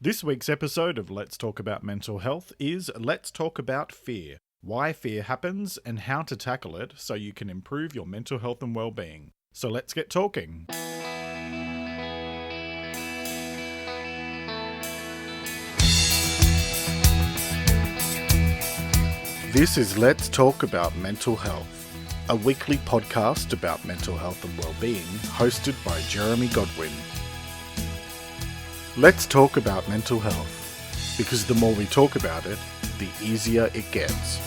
This week's episode of Let's Talk About Mental Health is Let's Talk About Fear. Why fear happens and how to tackle it so you can improve your mental health and well-being. So let's get talking. This is Let's Talk About Mental Health, a weekly podcast about mental health and well-being hosted by Jeremy Godwin. Let's talk about mental health, because the more we talk about it, the easier it gets.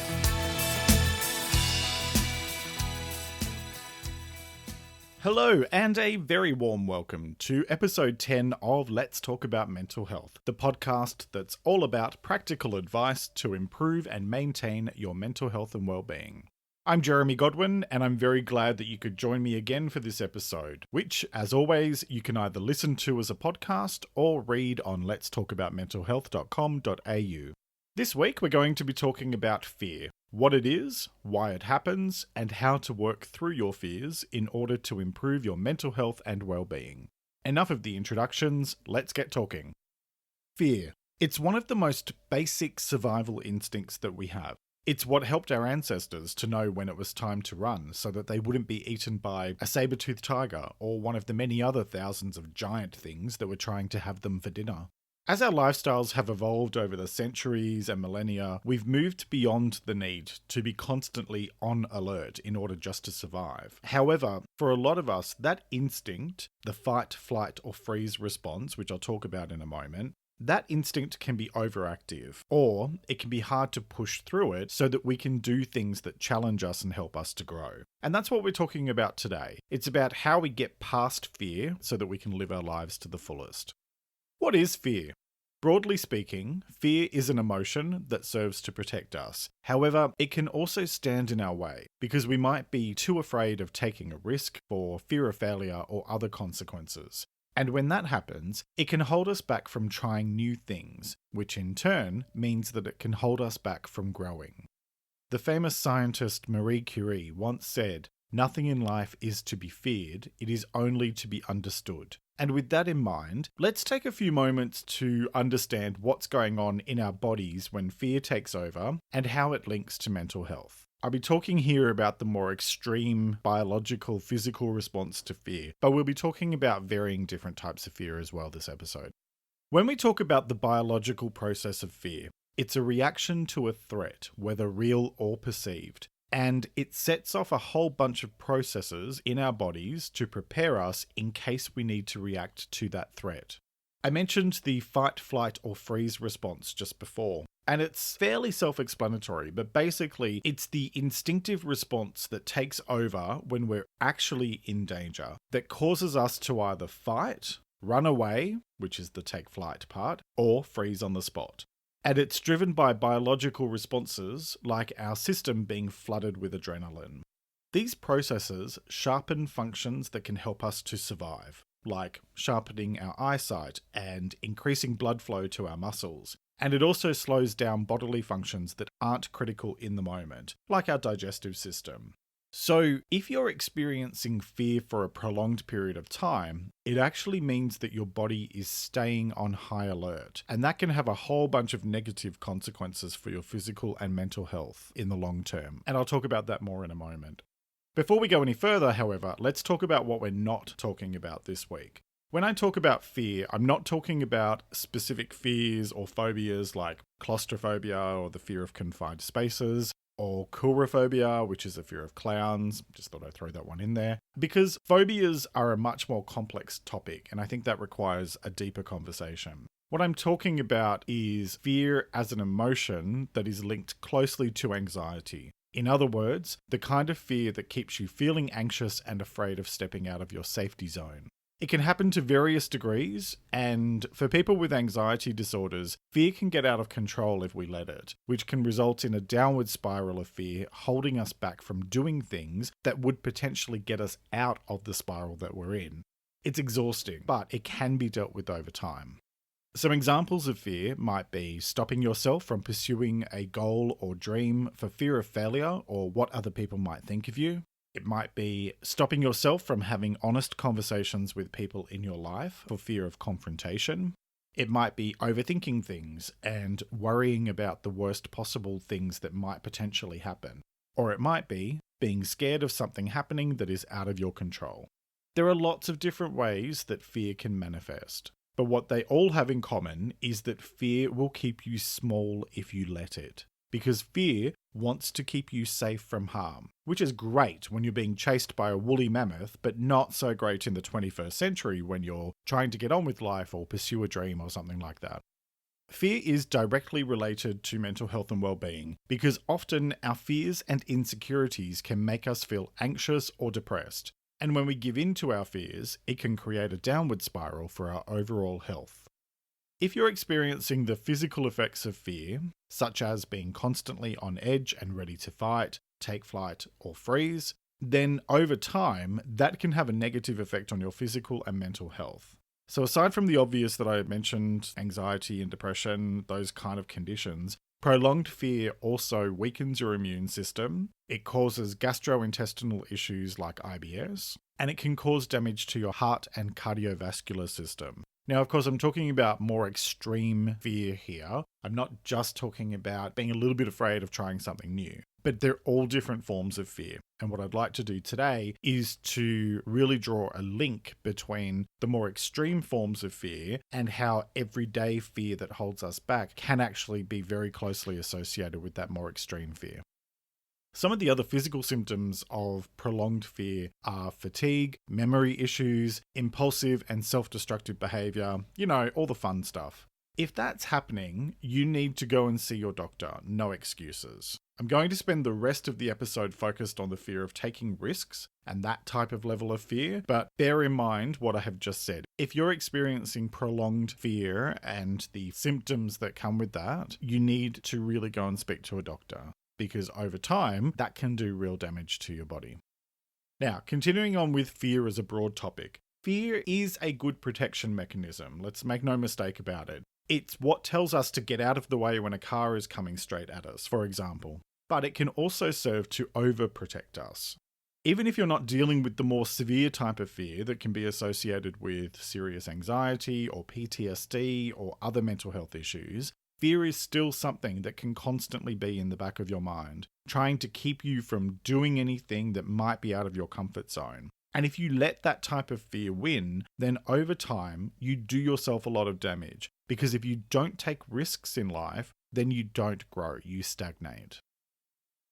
Hello, and a very warm welcome to episode 10 of Let's Talk About Mental Health, the podcast that's all about practical advice to improve and maintain your mental health and well-being. I'm Jeremy Godwin, and I'm very glad that you could join me again for this episode, which, as always, you can either listen to as a podcast or read on letstalkaboutmentalhealth.com.au. This week, we're going to be talking about fear, what it is, why it happens, and how to work through your fears in order to improve your mental health and well-being. Enough of the introductions, let's get talking. Fear. It's one of the most basic survival instincts that we have. It's what helped our ancestors to know when it was time to run so that they wouldn't be eaten by a saber-toothed tiger or one of the many other thousands of giant things that were trying to have them for dinner. As our lifestyles have evolved over the centuries and millennia, we've moved beyond the need to be constantly on alert in order just to survive. However, for a lot of us, that instinct, the fight, flight, or freeze response, which I'll talk about in a moment, that instinct can be overactive, or it can be hard to push through it so that we can do things that challenge us and help us to grow. And that's what we're talking about today. It's about how we get past fear so that we can live our lives to the fullest. What is fear? Broadly speaking, fear is an emotion that serves to protect us. However, it can also stand in our way because we might be too afraid of taking a risk for fear of failure or other consequences. And when that happens, it can hold us back from trying new things, which in turn means that it can hold us back from growing. The famous scientist Marie Curie once said, "Nothing in life is to be feared, it is only to be understood." And with that in mind, let's take a few moments to understand what's going on in our bodies when fear takes over and how it links to mental health. I'll be talking here about the more extreme biological, physical response to fear, but we'll be talking about varying different types of fear as well this episode. When we talk about the biological process of fear, it's a reaction to a threat, whether real or perceived, and it sets off a whole bunch of processes in our bodies to prepare us in case we need to react to that threat. I mentioned the fight, flight, or freeze response just before. And it's fairly self-explanatory, but basically it's the instinctive response that takes over when we're actually in danger, that causes us to either fight, run away, which is the take flight part, or freeze on the spot. And it's driven by biological responses like our system being flooded with adrenaline. These processes sharpen functions that can help us to survive, like sharpening our eyesight and increasing blood flow to our muscles. And it also slows down bodily functions that aren't critical in the moment, like our digestive system. So, if you're experiencing fear for a prolonged period of time, it actually means that your body is staying on high alert. And that can have a whole bunch of negative consequences for your physical and mental health in the long term. And I'll talk about that more in a moment. Before we go any further, however, let's talk about what we're not talking about this week. When I talk about fear, I'm not talking about specific fears or phobias like claustrophobia or the fear of confined spaces, or coulrophobia, which is a fear of clowns. Just thought I'd throw that one in there. Because phobias are a much more complex topic, and I think that requires a deeper conversation. What I'm talking about is fear as an emotion that is linked closely to anxiety. In other words, the kind of fear that keeps you feeling anxious and afraid of stepping out of your safety zone. It can happen to various degrees, and for people with anxiety disorders, fear can get out of control if we let it, which can result in a downward spiral of fear, holding us back from doing things that would potentially get us out of the spiral that we're in. It's exhausting, but it can be dealt with over time. Some examples of fear might be stopping yourself from pursuing a goal or dream for fear of failure or what other people might think of you. It might be stopping yourself from having honest conversations with people in your life for fear of confrontation. It might be overthinking things and worrying about the worst possible things that might potentially happen. Or it might be being scared of something happening that is out of your control. There are lots of different ways that fear can manifest, but what they all have in common is that fear will keep you small if you let it. Because fear wants to keep you safe from harm, which is great when you're being chased by a woolly mammoth, but not so great in the 21st century when you're trying to get on with life or pursue a dream or something like that. Fear is directly related to mental health and well-being because often our fears and insecurities can make us feel anxious or depressed. And when we give in to our fears, it can create a downward spiral for our overall health. If you're experiencing the physical effects of fear, such as being constantly on edge and ready to fight, take flight, or freeze, then over time, that can have a negative effect on your physical and mental health. So aside from the obvious that I mentioned, anxiety and depression, those kind of conditions, prolonged fear also weakens your immune system, it causes gastrointestinal issues like IBS, and it can cause damage to your heart and cardiovascular system. Now, of course, I'm talking about more extreme fear here. I'm not just talking about being a little bit afraid of trying something new, but they're all different forms of fear. And what I'd like to do today is to really draw a link between the more extreme forms of fear and how everyday fear that holds us back can actually be very closely associated with that more extreme fear. Some of the other physical symptoms of prolonged fear are fatigue, memory issues, impulsive and self-destructive behavior, all the fun stuff. If that's happening, you need to go and see your doctor, no excuses. I'm going to spend the rest of the episode focused on the fear of taking risks and that type of level of fear, but bear in mind what I have just said. If you're experiencing prolonged fear and the symptoms that come with that, you need to really go and speak to a doctor, because over time, that can do real damage to your body. Now, continuing on with fear as a broad topic. Fear is a good protection mechanism, let's make no mistake about it. It's what tells us to get out of the way when a car is coming straight at us, for example. But it can also serve to overprotect us. Even if you're not dealing with the more severe type of fear that can be associated with serious anxiety or PTSD or other mental health issues, fear is still something that can constantly be in the back of your mind, trying to keep you from doing anything that might be out of your comfort zone. And if you let that type of fear win, then over time, you do yourself a lot of damage. Because if you don't take risks in life, then you don't grow, you stagnate.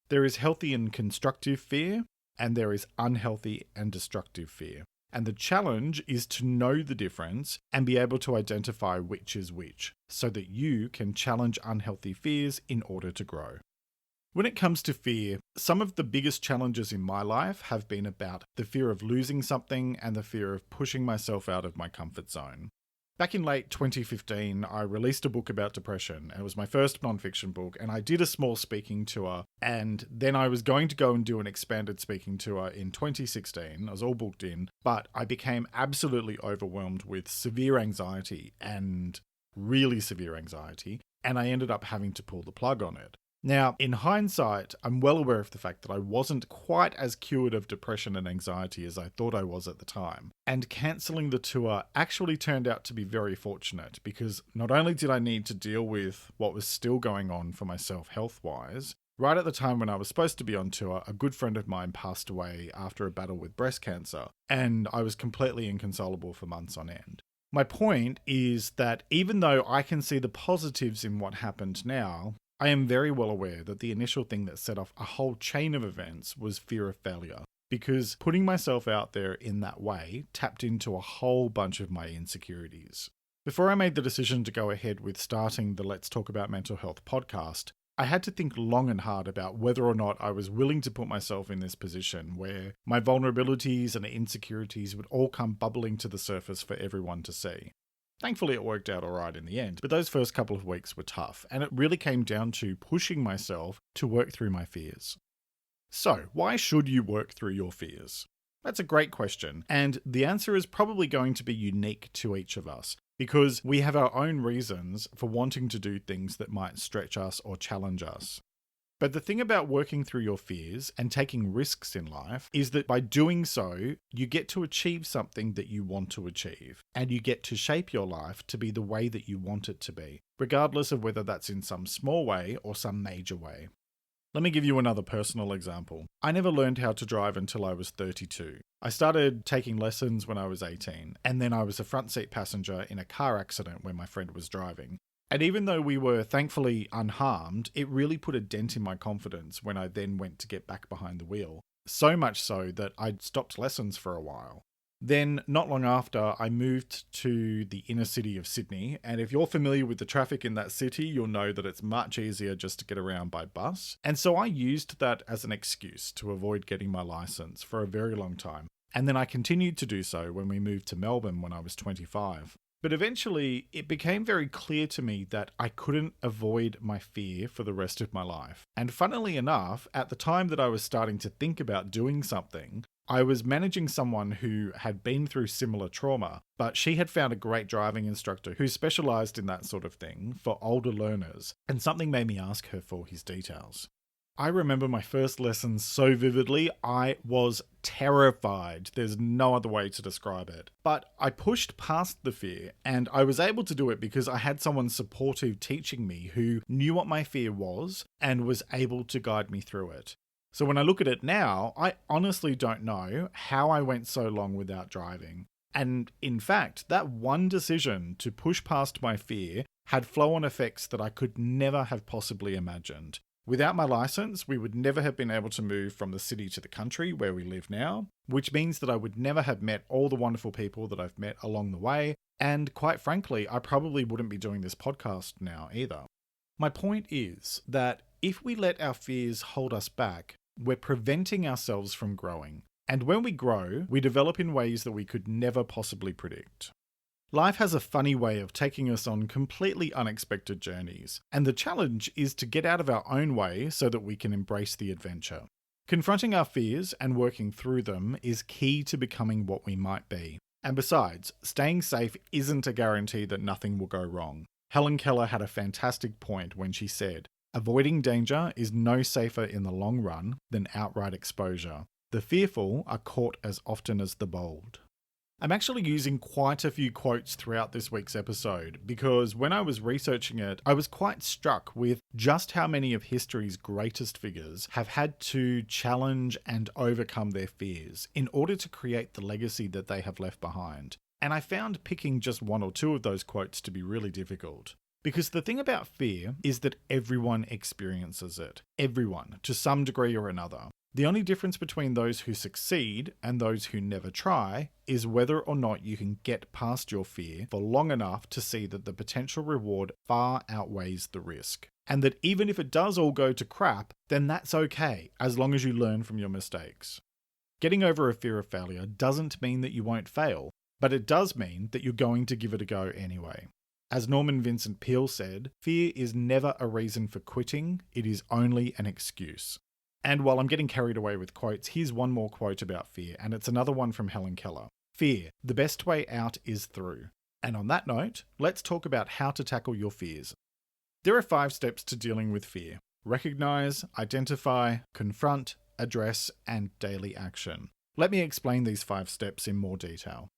There is healthy and constructive fear, and there is unhealthy and destructive fear. And the challenge is to know the difference and be able to identify which is which, so that you can challenge unhealthy fears in order to grow. When it comes to fear, some of the biggest challenges in my life have been about the fear of losing something and the fear of pushing myself out of my comfort zone. Back in late 2015, I released a book about depression. It was my first nonfiction book, and I did a small speaking tour, and then I was going to go and do an expanded speaking tour in 2016. I was all booked in, but I became absolutely overwhelmed with severe anxiety and really severe anxiety, and I ended up having to pull the plug on it. Now, in hindsight, I'm well aware of the fact that I wasn't quite as cured of depression and anxiety as I thought I was at the time. And cancelling the tour actually turned out to be very fortunate because not only did I need to deal with what was still going on for myself health-wise, right at the time when I was supposed to be on tour, a good friend of mine passed away after a battle with breast cancer, and I was completely inconsolable for months on end. My point is that even though I can see the positives in what happened now, I am very well aware that the initial thing that set off a whole chain of events was fear of failure, because putting myself out there in that way tapped into a whole bunch of my insecurities. Before I made the decision to go ahead with starting the Let's Talk About Mental Health podcast, I had to think long and hard about whether or not I was willing to put myself in this position where my vulnerabilities and insecurities would all come bubbling to the surface for everyone to see. Thankfully, it worked out all right in the end, but those first couple of weeks were tough, and it really came down to pushing myself to work through my fears. So, why should you work through your fears? That's a great question, and the answer is probably going to be unique to each of us, because we have our own reasons for wanting to do things that might stretch us or challenge us. But the thing about working through your fears and taking risks in life is that by doing so, you get to achieve something that you want to achieve, and you get to shape your life to be the way that you want it to be, regardless of whether that's in some small way or some major way. Let me give you another personal example. I never learned how to drive until I was 32. I started taking lessons when I was 18, and then I was a front seat passenger in a car accident when my friend was driving. And even though we were thankfully unharmed, it really put a dent in my confidence when I then went to get back behind the wheel. So much so that I'd stopped lessons for a while. Then, not long after, I moved to the inner city of Sydney, and if you're familiar with the traffic in that city, you'll know that it's much easier just to get around by bus. And so I used that as an excuse to avoid getting my license for a very long time. And then I continued to do so when we moved to Melbourne when I was 25. But eventually, it became very clear to me that I couldn't avoid my fear for the rest of my life. And funnily enough, at the time that I was starting to think about doing something, I was managing someone who had been through similar trauma, but she had found a great driving instructor who specialized in that sort of thing for older learners, and something made me ask her for his details. I remember my first lessons so vividly, I was terrified. There's no other way to describe it. But I pushed past the fear, and I was able to do it because I had someone supportive teaching me who knew what my fear was and was able to guide me through it. So when I look at it now, I honestly don't know how I went so long without driving. And in fact, that one decision to push past my fear had flow-on effects that I could never have possibly imagined. Without my license, we would never have been able to move from the city to the country where we live now, which means that I would never have met all the wonderful people that I've met along the way, and quite frankly, I probably wouldn't be doing this podcast now either. My point is that if we let our fears hold us back, we're preventing ourselves from growing. And when we grow, we develop in ways that we could never possibly predict. Life has a funny way of taking us on completely unexpected journeys, and the challenge is to get out of our own way so that we can embrace the adventure. Confronting our fears and working through them is key to becoming what we might be. And besides, staying safe isn't a guarantee that nothing will go wrong. Helen Keller had a fantastic point when she said, "Avoiding danger is no safer in the long run than outright exposure. The fearful are caught as often as the bold." I'm actually using quite a few quotes throughout this week's episode because when I was researching it, I was quite struck with just how many of history's greatest figures have had to challenge and overcome their fears in order to create the legacy that they have left behind. And I found picking just one or two of those quotes to be really difficult. Because the thing about fear is that everyone experiences it. Everyone, to some degree or another. The only difference between those who succeed and those who never try is whether or not you can get past your fear for long enough to see that the potential reward far outweighs the risk. And that even if it does all go to crap, then that's okay, as long as you learn from your mistakes. Getting over a fear of failure doesn't mean that you won't fail, but it does mean that you're going to give it a go anyway. As Norman Vincent Peale said, fear is never a reason for quitting, it is only an excuse. And while I'm getting carried away with quotes, here's one more quote about fear, and it's another one from Helen Keller. Fear, the best way out is through. And on that note, let's talk about how to tackle your fears. There are 5 steps to dealing with fear. Recognize, identify, confront, address, and daily action. Let me explain these 5 steps in more detail.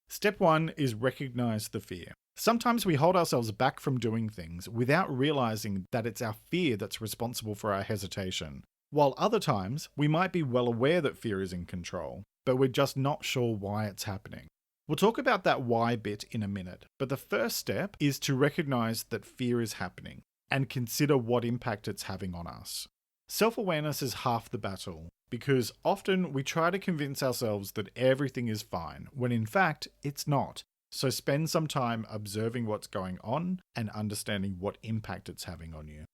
Step 1 is recognize the fear. Sometimes we hold ourselves back from doing things without realizing that it's our fear that's responsible for our hesitation. While other times, we might be well aware that fear is in control, but we're just not sure why it's happening. We'll talk about that why bit in a minute, but the first step is to recognize that fear is happening and consider what impact it's having on us. Self-awareness is half the battle, because often we try to convince ourselves that everything is fine, when in fact, it's not. So spend some time observing what's going on and understanding what impact it's having on you.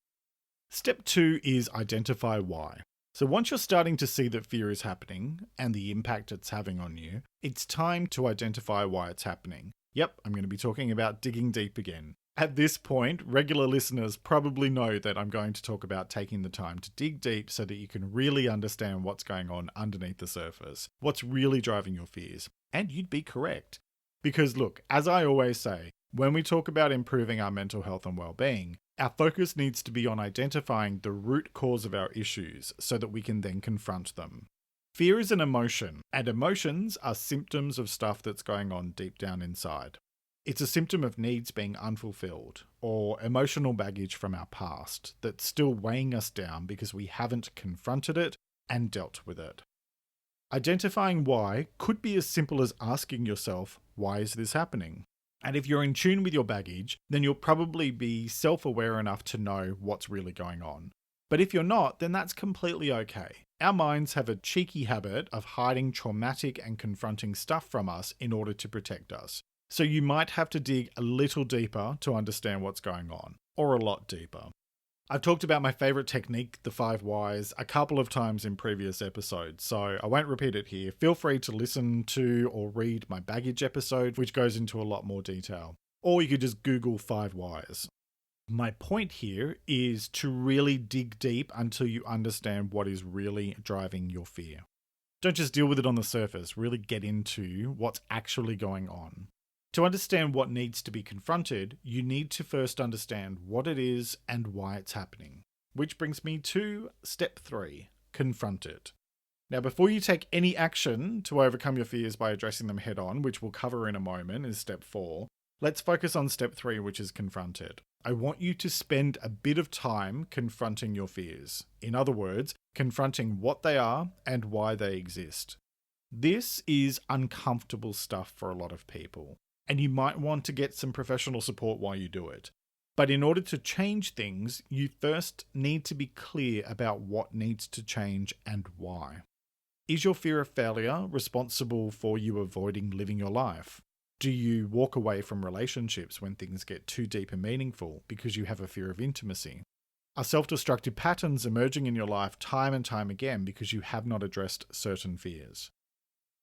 Step 2 is identify why. So once you're starting to see that fear is happening and the impact it's having on you, it's time to identify why it's happening. Yep, I'm going to be talking about digging deep again. At this point, regular listeners probably know that I'm going to talk about taking the time to dig deep so that you can really understand what's going on underneath the surface, what's really driving your fears. And you'd be correct. Because look, as I always say, when we talk about improving our mental health and well-being, Our focus needs to be on identifying the root cause of our issues so that we can then confront them. Fear is an emotion, and emotions are symptoms of stuff that's going on deep down inside. It's a symptom of needs being unfulfilled, or emotional baggage from our past that's still weighing us down because we haven't confronted it and dealt with it. Identifying why could be as simple as asking yourself, why is this happening? And if you're in tune with your baggage, then you'll probably be self-aware enough to know what's really going on. But if you're not, then that's completely okay. Our minds have a cheeky habit of hiding traumatic and confronting stuff from us in order to protect us. So you might have to dig a little deeper to understand what's going on, or a lot deeper. I've talked about my favorite technique, the 5 whys, a couple of times in previous episodes, so I won't repeat it here. Feel free to listen to or read my baggage episode, which goes into a lot more detail. Or you could just Google 5 whys. My point here is to really dig deep until you understand what is really driving your fear. Don't just deal with it on the surface, really get into what's actually going on. To understand what needs to be confronted, you need to first understand what it is and why it's happening. Which brings me to step 3, confront it. Now, before you take any action to overcome your fears by addressing them head on, which we'll cover in a moment, is step 4, let's focus on step 3, which is confront it. I want you to spend a bit of time confronting your fears. In other words, confronting what they are and why they exist. This is uncomfortable stuff for a lot of people, and you might want to get some professional support while you do it. But in order to change things, you first need to be clear about what needs to change and why. Is your fear of failure responsible for you avoiding living your life? Do you walk away from relationships when things get too deep and meaningful because you have a fear of intimacy? Are self-destructive patterns emerging in your life time and time again because you have not addressed certain fears?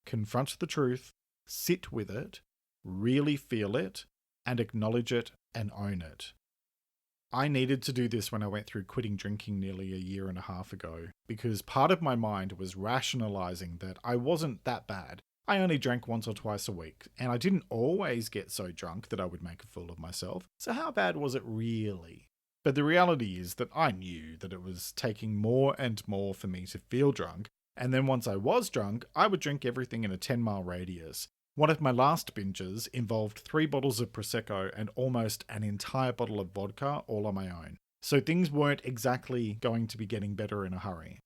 Confront the truth, sit with it, really feel it, and acknowledge it and own it. I needed to do this when I went through quitting drinking nearly a year and a half ago, because part of my mind was rationalizing that I wasn't that bad. I only drank once or twice a week, and I didn't always get so drunk that I would make a fool of myself. So how bad was it really? But the reality is that I knew that it was taking more and more for me to feel drunk, and then once I was drunk, I would drink everything in a 10-mile radius. One of my last binges involved 3 bottles of Prosecco and almost an entire bottle of vodka all on my own. So things weren't exactly going to be getting better in a hurry.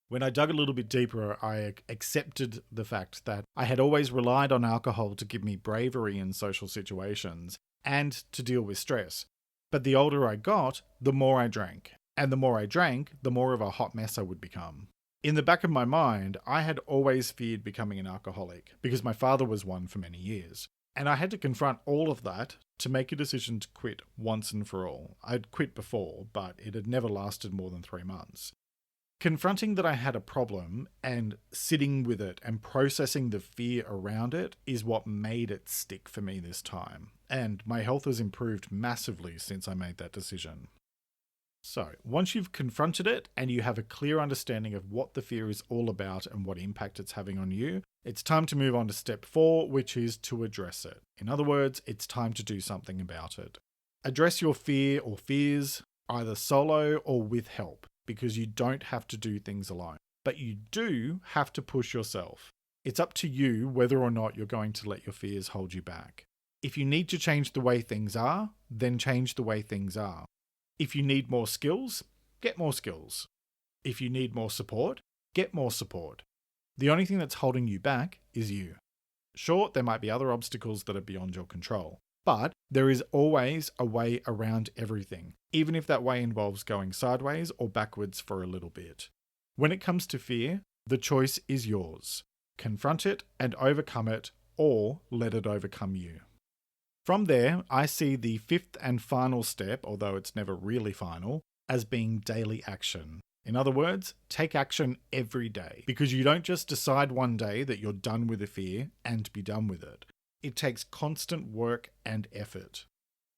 When I dug a little bit deeper, I accepted the fact that I had always relied on alcohol to give me bravery in social situations and to deal with stress. But the older I got, the more I drank. And the more I drank, the more of a hot mess I would become. In the back of my mind, I had always feared becoming an alcoholic because my father was one for many years. And I had to confront all of that to make a decision to quit once and for all. I'd quit before, but it had never lasted more than 3 months. Confronting that I had a problem and sitting with it and processing the fear around it is what made it stick for me this time. And my health has improved massively since I made that decision. So, once you've confronted it and you have a clear understanding of what the fear is all about and what impact it's having on you, it's time to move on to step 4, which is to address it. In other words, it's time to do something about it. Address your fear or fears either solo or with help, because you don't have to do things alone. But you do have to push yourself. It's up to you whether or not you're going to let your fears hold you back. If you need to change the way things are, then change the way things are. If you need more skills, get more skills. If you need more support, get more support. The only thing that's holding you back is you. Sure, there might be other obstacles that are beyond your control, but there is always a way around everything, even if that way involves going sideways or backwards for a little bit. When it comes to fear, the choice is yours. Confront it and overcome it, or let it overcome you. From there, I see the 5th and final step, although it's never really final, as being daily action. In other words, take action every day, because you don't just decide one day that you're done with the fear and be done with it. It takes constant work and effort.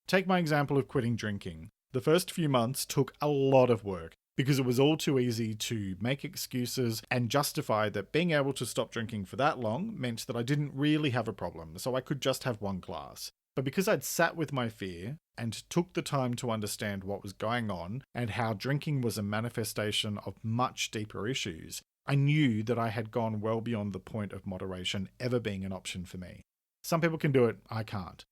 Take my example of quitting drinking. The first few months took a lot of work, because it was all too easy to make excuses and justify that being able to stop drinking for that long meant that I didn't really have a problem, so I could just have one glass. But because I'd sat with my fear and took the time to understand what was going on and how drinking was a manifestation of much deeper issues, I knew that I had gone well beyond the point of moderation ever being an option for me. Some people can do it, I can't.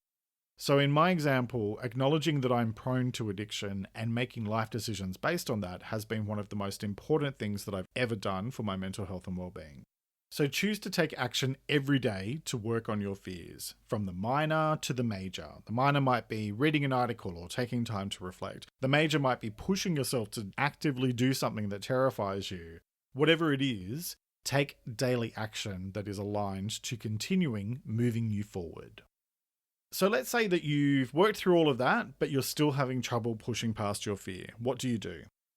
So in my example, acknowledging that I'm prone to addiction and making life decisions based on that has been one of the most important things that I've ever done for my mental health and well-being. So choose to take action every day to work on your fears, from the minor to the major. The minor might be reading an article or taking time to reflect. The major might be pushing yourself to actively do something that terrifies you. Whatever it is, take daily action that is aligned to continuing moving you forward. So let's say that you've worked through all of that, but you're still having trouble pushing past your fear. What do?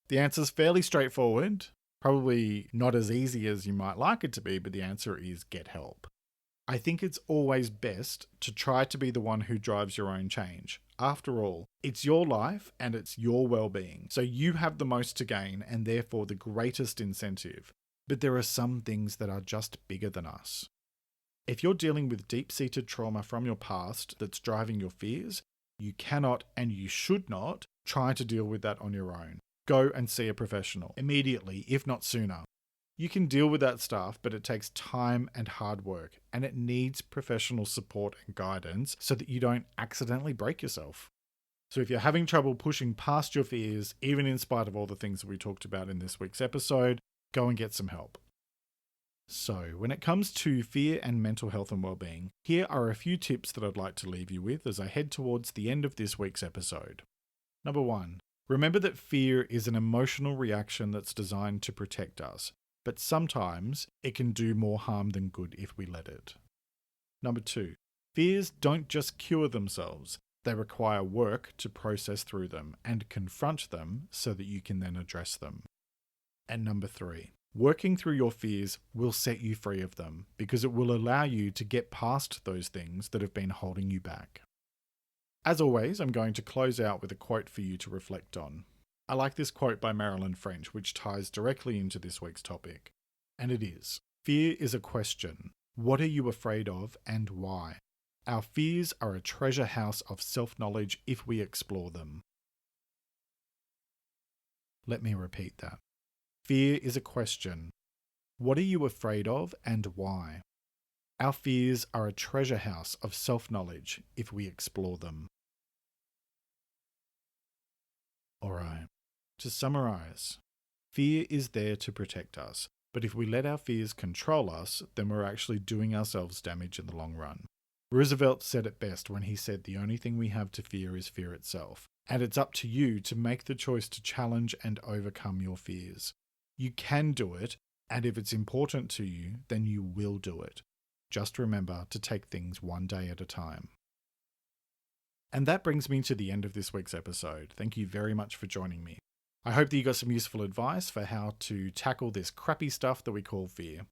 The answer's fairly straightforward. Probably not as easy as you might like it to be, but the answer is get help. I think it's always best to try to be the one who drives your own change. After all, it's your life and it's your well-being, so you have the most to gain and therefore the greatest incentive. But there are some things that are just bigger than us. If you're dealing with deep-seated trauma from your past that's driving your fears, you cannot and you should not try to deal with that on your own. Go and see a professional immediately, if not sooner. You can deal with that stuff, but it takes time and hard work, and it needs professional support and guidance so that you don't accidentally break yourself. So if you're having trouble pushing past your fears, even in spite of all the things that we talked about in this week's episode, go and get some help. So when it comes to fear and mental health and well-being, here are a few tips that I'd like to leave you with as I head towards the end of this week's episode. Number 1. Remember that fear is an emotional reaction that's designed to protect us, but sometimes it can do more harm than good if we let it. Number 2. Fears don't just cure themselves, they require work to process through them and confront them so that you can then address them. And number 3. Working through your fears will set you free of them because it will allow you to get past those things that have been holding you back. As always, I'm going to close out with a quote for you to reflect on. I like this quote by Marilyn French, which ties directly into this week's topic. And it is, "Fear is a question. What are you afraid of and why? Our fears are a treasure house of self-knowledge if we explore them." Let me repeat that. Fear is a question. What are you afraid of and why? Our fears are a treasure house of self-knowledge if we explore them. Alright, to summarize, fear is there to protect us, but if we let our fears control us, then we're actually doing ourselves damage in the long run. Roosevelt said it best when he said the only thing we have to fear is fear itself, and it's up to you to make the choice to challenge and overcome your fears. You can do it, and if it's important to you, then you will do it. Just remember to take things one day at a time. And that brings me to the end of this week's episode. Thank you very much for joining me. I hope that you got some useful advice for how to tackle this crappy stuff that we call fear.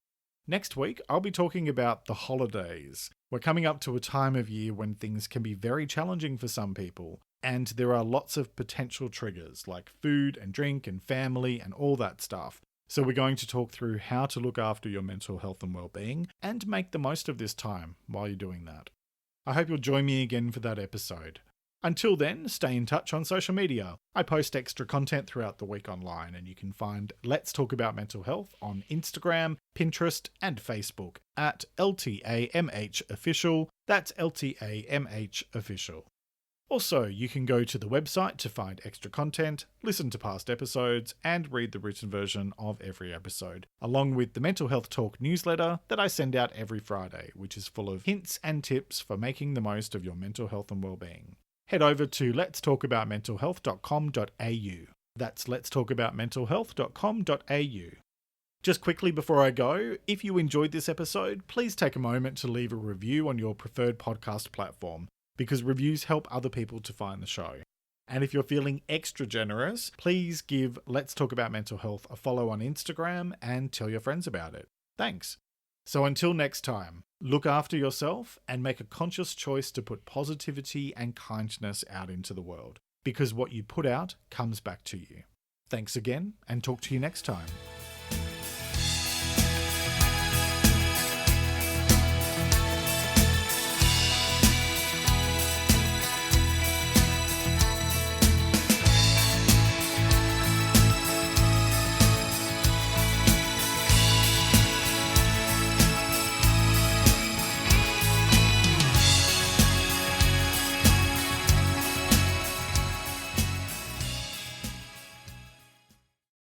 Next week, I'll be talking about the holidays. We're coming up to a time of year when things can be very challenging for some people, and there are lots of potential triggers like food and drink and family and all that stuff. So we're going to talk through how to look after your mental health and well-being and make the most of this time while you're doing that. I hope you'll join me again for that episode. Until then, stay in touch on social media. I post extra content throughout the week online, and you can find Let's Talk About Mental Health on Instagram, Pinterest, and Facebook at LTAMHofficial. That's LTAMHofficial. Also, you can go to the website to find extra content, listen to past episodes, and read the written version of every episode, along with the Mental Health Talk newsletter that I send out every Friday, which is full of hints and tips for making the most of your mental health and well-being. Head over to letstalkaboutmentalhealth.com.au. That's letstalkaboutmentalhealth.com.au. Just quickly before I go, if you enjoyed this episode, please take a moment to leave a review on your preferred podcast platform, because reviews help other people to find the show. And if you're feeling extra generous, please give Let's Talk About Mental Health a follow on Instagram and tell your friends about it. Thanks. So until next time, look after yourself and make a conscious choice to put positivity and kindness out into the world, because what you put out comes back to you. Thanks again, and talk to you next time.